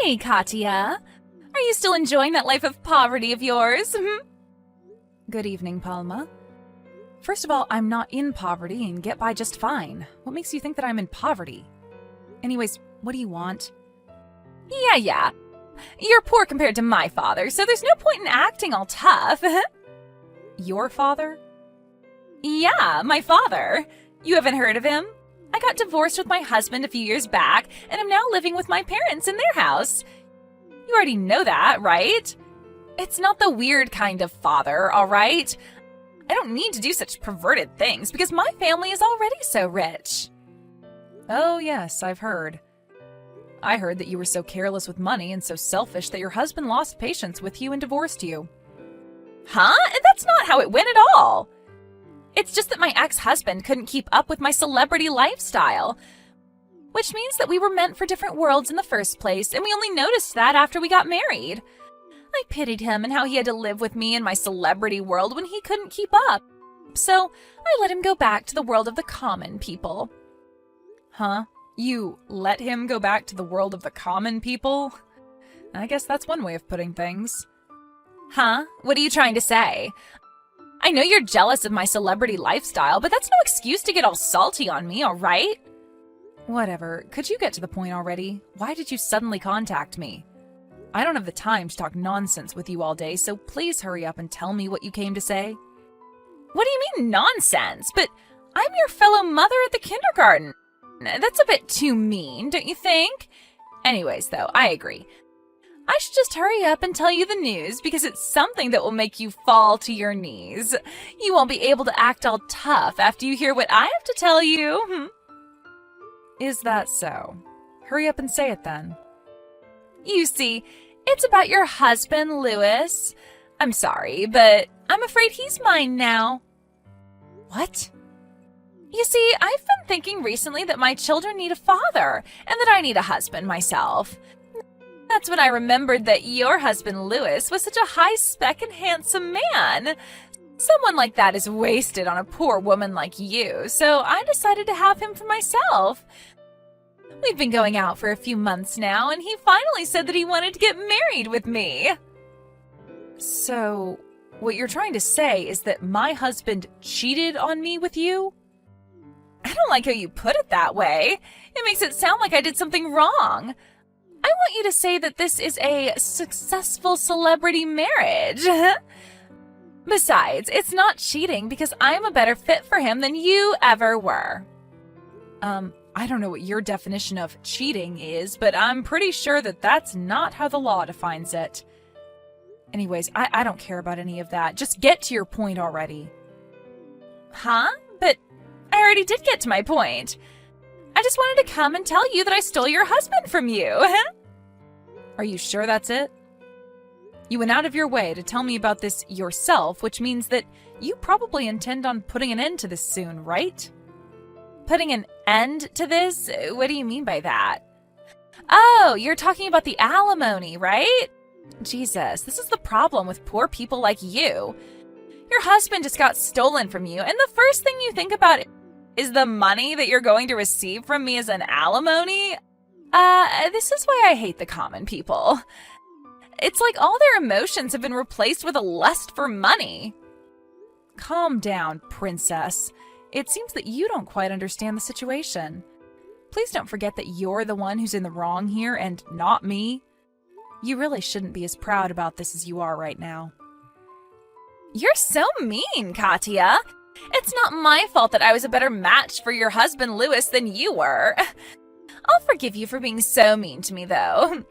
Hey, Katya. Are you still enjoying that life of poverty of yours? Good evening, Palma. First of all, I'm not in poverty and get by just fine. What makes you think that I'm in poverty? Anyways, what do you want? Yeah. You're poor compared to my father, so there's no point in acting all tough. Your father? Yeah, my father. You haven't heard of him? I got divorced with my husband a few years back, and I'm now living with my parents in their house. You already know that, right? It's not the weird kind of father, all right? I don't need to do such perverted things because my family is already so rich. Oh, yes, I've heard. I heard that you were so careless with money and so selfish that your husband lost patience with you and divorced you. Huh? That's not how it went at all. It's just that my ex-husband couldn't keep up with my celebrity lifestyle, which means that we were meant for different worlds in the first place, and we only noticed that after we got married. I pitied him and how he had to live with me in my celebrity world when he couldn't keep up, so I let him go back to the world of the common people. Huh? You let him go back to the world of the common people? I guess that's one way of putting things. Huh? What are you trying to say? I know you're jealous of my celebrity lifestyle, but that's no excuse to get all salty on me, all right? Whatever. Could you get to the point already? Why did you suddenly contact me? I don't have the time to talk nonsense with you all day, so please hurry up and tell me what you came to say. What do you mean nonsense? But I'm your fellow mother at the kindergarten. That's a bit too mean, don't you think? Anyways, though, I agree. I should just hurry up and tell you the news because it's something that will make you fall to your knees. You won't be able to act all tough after you hear what I have to tell you. Is that so? Hurry up and say it then. You see, it's about your husband, Louis. I'm sorry, but I'm afraid he's mine now. What? You see, I've been thinking recently that my children need a father and that I need a husband myself. That's when I remembered that your husband, Louis, was such a high-spec and handsome man. Someone like that is wasted on a poor woman like you, so I decided to have him for myself. We've been going out for a few months now, and he finally said that he wanted to get married with me. So, what you're trying to say is that my husband cheated on me with you? I don't like how you put it that way. It makes it sound like I did something wrong. I want you to say that this is a successful celebrity marriage. Besides, it's not cheating because I'm a better fit for him than you ever were. I don't know what your definition of cheating is, but I'm pretty sure that that's not how the law defines it. Anyways, I don't care about any of that. Just get to your point already. Huh? But I already did get to my point. I just wanted to come and tell you that I stole your husband from you. Are you sure that's it? You went out of your way to tell me about this yourself, which means that you probably intend on putting an end to this soon, right? Putting an end to this? What do you mean by that? Oh, you're talking about the alimony, right? Jesus, this is the problem with poor people like you. Your husband just got stolen from you, and the first thing you think about is the money that you're going to receive from me as an alimony? This is why I hate the common people. It's like all their emotions have been replaced with a lust for money. Calm down, princess. It seems that you don't quite understand the situation. Please don't forget that you're the one who's in the wrong here and not me. You really shouldn't be as proud about this as you are right now. You're so mean, Katya. It's not my fault that I was a better match for your husband, Louis, than you were. I'll forgive you for being so mean to me, though.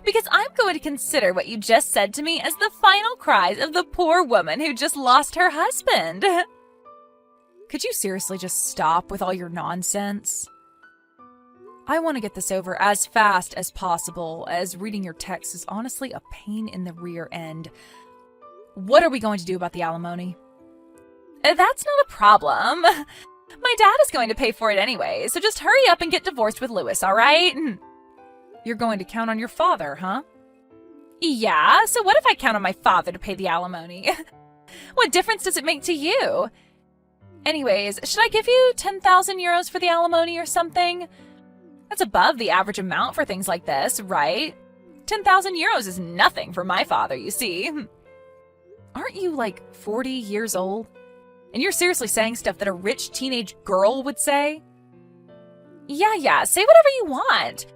Because I'm going to consider what you just said to me as the final cries of the poor woman who just lost her husband. Could you seriously just stop with all your nonsense? I want to get this over as fast as possible, as reading your text is honestly a pain in the rear end. What are we going to do about the alimony? That's not a problem. My dad is going to pay for it anyway, so just hurry up and get divorced with Louis, all right? You're going to count on your father, huh? Yeah, so what if I count on my father to pay the alimony? What difference does it make to you? Anyways, should I give you 10,000 euros for the alimony or something? That's above the average amount for things like this, right? 10,000 euros is nothing for my father, you see. Aren't you like 40 years old? And you're seriously saying stuff that a rich teenage girl would say? Yeah, say whatever you want.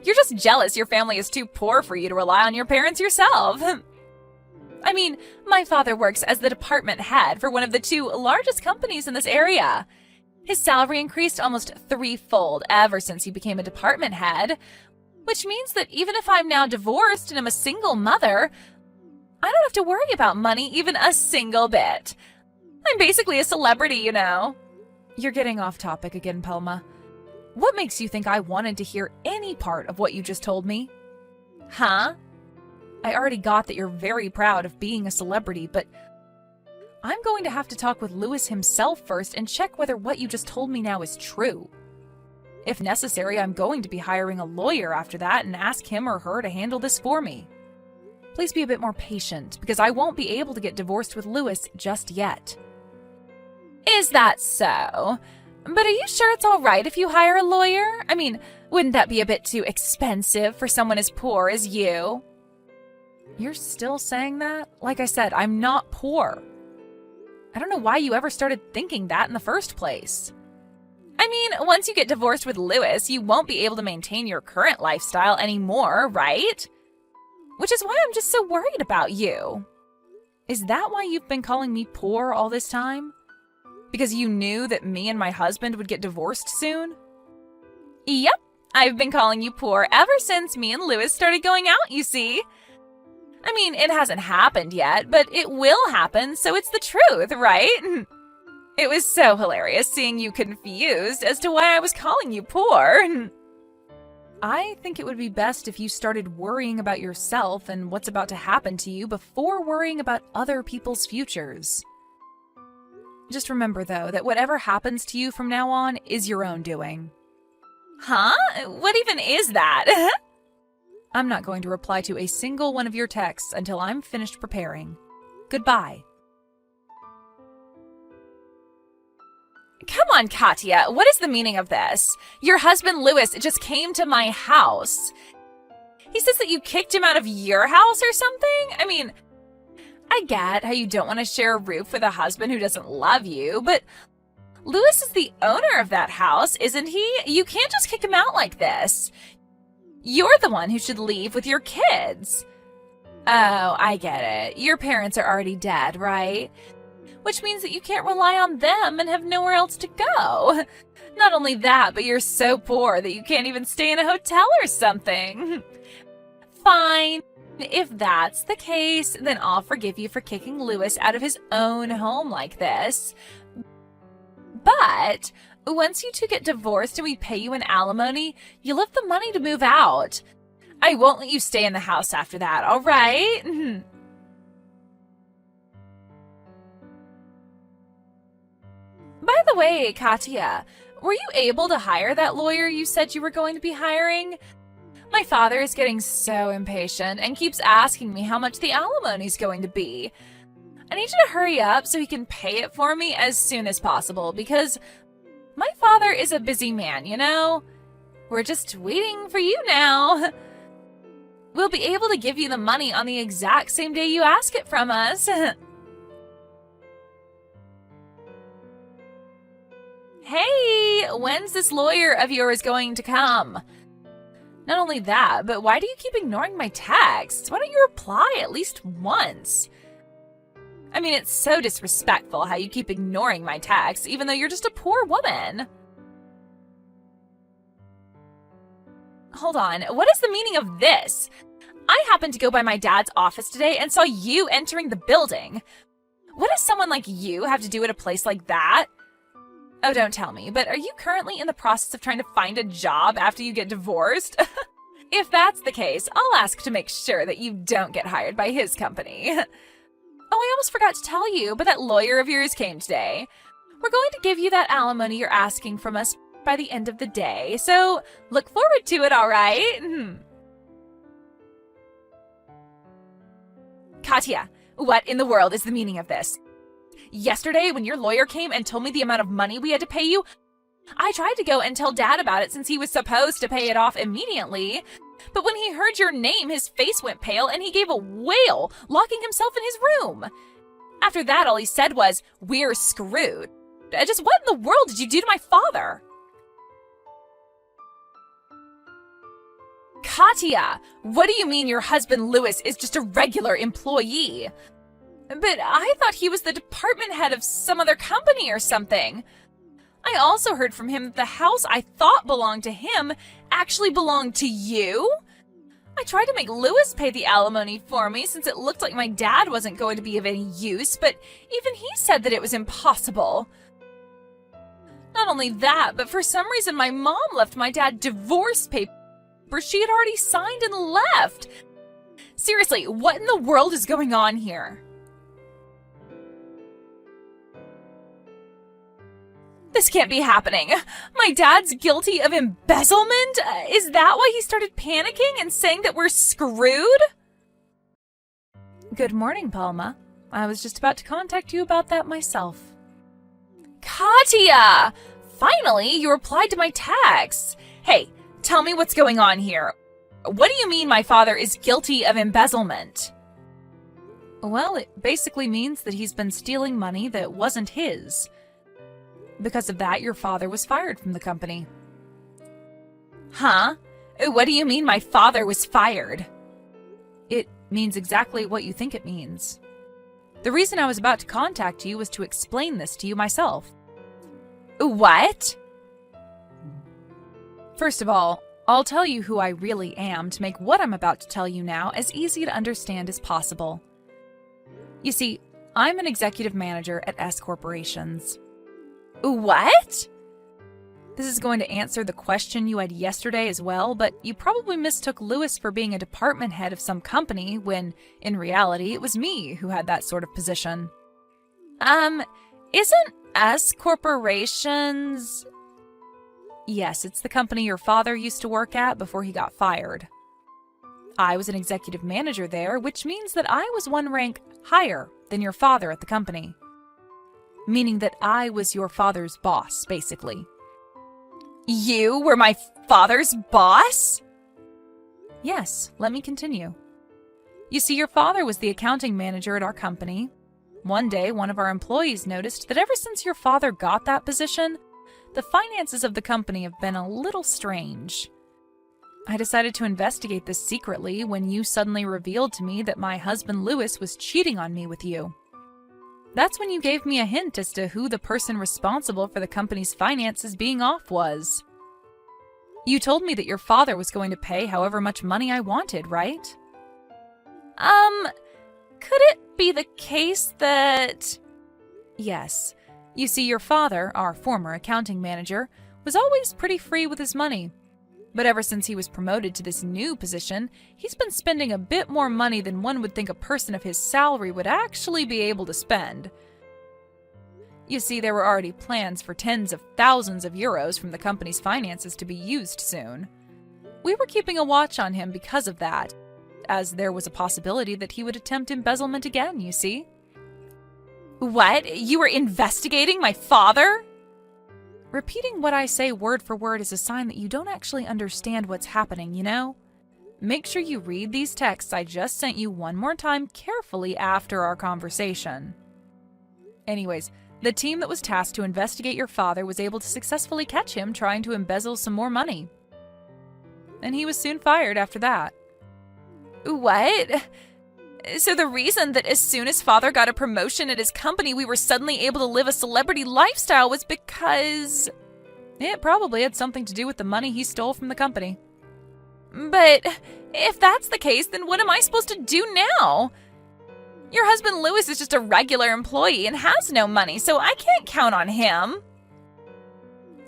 You're just jealous your family is too poor for you to rely on your parents yourself. I mean, my father works as the department head for one of the 2 largest companies in this area. His salary increased almost 3-fold ever since he became a department head, which means that even if I'm now divorced and am a single mother, I don't have to worry about money even a single bit. I'm basically a celebrity, you know. You're getting off topic again, Pelma. What makes you think I wanted to hear any part of what you just told me? Huh? I already got that you're very proud of being a celebrity, but I'm going to have to talk with Louis himself first and check whether what you just told me now is true. If necessary, I'm going to be hiring a lawyer after that and ask him or her to handle this for me. Please be a bit more patient, because I won't be able to get divorced with Louis just yet. Is that so? But are you sure it's all right if you hire a lawyer? I mean, wouldn't that be a bit too expensive for someone as poor as you? You're still saying that? Like I said, I'm not poor. I don't know why you ever started thinking that in the first place. I mean, once you get divorced with Louis, you won't be able to maintain your current lifestyle anymore, right? Which is why I'm just so worried about you. Is that why you've been calling me poor all this time? Because you knew that me and my husband would get divorced soon? Yep, I've been calling you poor ever since me and Louis started going out, you see. I mean, it hasn't happened yet, but it will happen, so it's the truth, right? It was so hilarious seeing you confused as to why I was calling you poor. I think it would be best if you started worrying about yourself and what's about to happen to you before worrying about other people's futures. Just remember, though, that whatever happens to you from now on is your own doing. Huh? What even is that? I'm not going to reply to a single one of your texts until I'm finished preparing. Goodbye. Come on, Katya, what is the meaning of this? Your husband Louis just came to my house. He says that you kicked him out of your house or something? I mean, I get how you don't want to share a roof with a husband who doesn't love you, but Louis is the owner of that house, isn't he? You can't just kick him out like this. You're the one who should leave with your kids. Oh, I get it. Your parents are already dead, right? Which means that you can't rely on them and have nowhere else to go. Not only that, but you're so poor that you can't even stay in a hotel or something. Fine. If that's the case, then I'll forgive you for kicking Louis out of his own home like this. But once you two get divorced and we pay you an alimony, you'll have the money to move out. I won't let you stay in the house after that, all right? By the way, Katya, were you able to hire that lawyer you said you were going to be hiring? My father is getting so impatient and keeps asking me how much the alimony's going to be. I need you to hurry up so he can pay it for me as soon as possible because my father is a busy man, you know? We're just waiting for you now. We'll be able to give you the money on the exact same day you ask it from us. Hey, when's this lawyer of yours going to come? Not only that, but why do you keep ignoring my texts? Why don't you reply at least once? I mean, it's so disrespectful how you keep ignoring my texts, even though you're just a poor woman. Hold on, what is the meaning of this? I happened to go by my dad's office today and saw you entering the building. What does someone like you have to do at a place like that? Oh, don't tell me, but are you currently in the process of trying to find a job after you get divorced? If that's the case, I'll ask to make sure that you don't get hired by his company. Oh, I almost forgot to tell you, but that lawyer of yours came today. We're going to give you that alimony you're asking from us by the end of the day, so look forward to it, all right? Katya, what in the world is the meaning of this? Yesterday, when your lawyer came and told me the amount of money we had to pay you, I tried to go and tell Dad about it since he was supposed to pay it off immediately. But when he heard your name, his face went pale and he gave a wail, locking himself in his room. After that, all he said was, "We're screwed." Just what in the world did you do to my father? Katya, what do you mean your husband Louis is just a regular employee? But I thought he was the department head of some other company or something. I also heard from him that the house I thought belonged to him actually belonged to you. I tried to make Louis pay the alimony for me since it looked like my dad wasn't going to be of any use, but even he said that it was impossible. Not only that, but for some reason my mom left my dad divorce papers she had already signed and left. Seriously, what in the world is going on here? This can't be happening. My dad's guilty of embezzlement? Is that why he started panicking and saying that we're screwed? Good morning, Palma. I was just about to contact you about that myself. Katya! Finally, you replied to my text. Hey, tell me what's going on here. What do you mean my father is guilty of embezzlement? Well, it basically means that he's been stealing money that wasn't his. Because of that, your father was fired from the company. Huh? What do you mean my father was fired? It means exactly what you think it means. The reason I was about to contact you was to explain this to you myself. What? First of all, I'll tell you who I really am to make what I'm about to tell you now as easy to understand as possible. You see, I'm an executive manager at S Corporations. What? This is going to answer the question you had yesterday as well, but you probably mistook Louis for being a department head of some company when, in reality, it was me who had that sort of position. Isn't S Corporations... Yes, it's the company your father used to work at before he got fired. I was an executive manager there, which means that I was one rank higher than your father at the company. Meaning that I was your father's boss, basically. You were my father's boss? Yes, let me continue. You see, your father was the accounting manager at our company. One day, one of our employees noticed that ever since your father got that position, the finances of the company have been a little strange. I decided to investigate this secretly when you suddenly revealed to me that my husband Louis was cheating on me with you. That's when you gave me a hint as to who the person responsible for the company's finances being off was. You told me that your father was going to pay however much money I wanted, right? Could it be the case that... Yes. You see, your father, our former accounting manager, was always pretty free with his money. But ever since he was promoted to this new position, he's been spending a bit more money than one would think a person of his salary would actually be able to spend. You see, there were already plans for tens of thousands of euros from the company's finances to be used soon. We were keeping a watch on him because of that, as there was a possibility that he would attempt embezzlement again, you see. What? You were investigating my father? Repeating what I say word for word is a sign that you don't actually understand what's happening, you know? Make sure you read these texts I just sent you one more time carefully after our conversation. Anyways, the team that was tasked to investigate your father was able to successfully catch him trying to embezzle some more money. And he was soon fired after that. What? So the reason that as soon as father got a promotion at his company, we were suddenly able to live a celebrity lifestyle was because... It probably had something to do with the money he stole from the company. But if that's the case, then what am I supposed to do now? Your husband Louis is just a regular employee and has no money, so I can't count on him.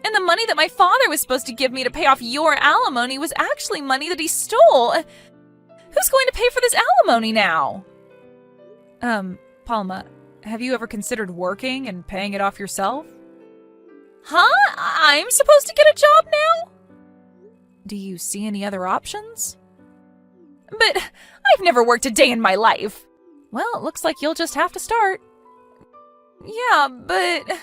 And the money that my father was supposed to give me to pay off your alimony was actually money that he stole. Who's going to pay for this alimony now? Palma, have you ever considered working and paying it off yourself? Huh? I'm supposed to get a job now? Do you see any other options? But I've never worked a day in my life. Well, it looks like you'll just have to start. Yeah, but...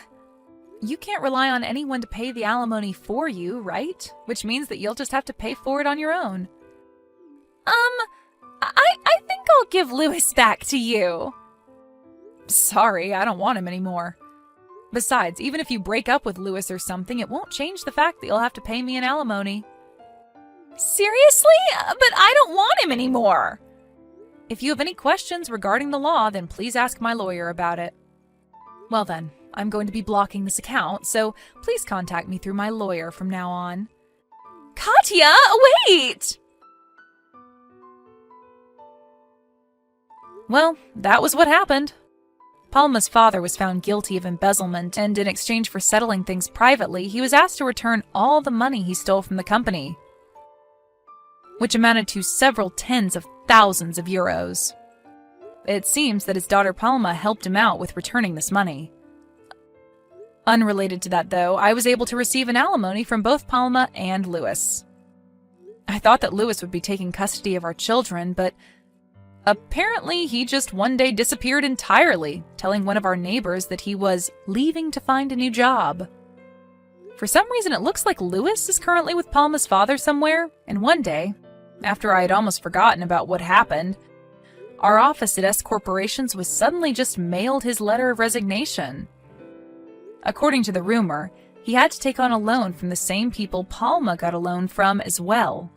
You can't rely on anyone to pay the alimony for you, right? Which means that you'll just have to pay for it on your own. I think I'll give Louis back to you. Sorry, I don't want him anymore. Besides, even if you break up with Louis or something, it won't change the fact that you'll have to pay me an alimony. Seriously? But I don't want him anymore. If you have any questions regarding the law, then please ask my lawyer about it. Well then, I'm going to be blocking this account, so please contact me through my lawyer from now on. Katya, wait! Well, that was what happened. Palma's father was found guilty of embezzlement, and in exchange for settling things privately, he was asked to return all the money he stole from the company, which amounted to several tens of thousands of euros. It seems that his daughter Palma helped him out with returning this money. Unrelated to that, though, I was able to receive an alimony from both Palma and Louis. I thought that Louis would be taking custody of our children, but apparently he just one day disappeared entirely, telling one of our neighbors that he was leaving to find a new job. For some reason, it looks like Louis is currently with Palma's father somewhere, and one day, after I had almost forgotten about what happened, our office at S Corporations was suddenly just mailed his letter of resignation. According to the rumor, he had to take on a loan from the same people Palma got a loan from as well.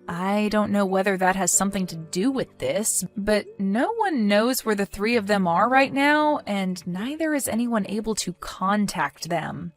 I don't know whether that has something to do with this, but no one knows where the three of them are right now, and neither is anyone able to contact them.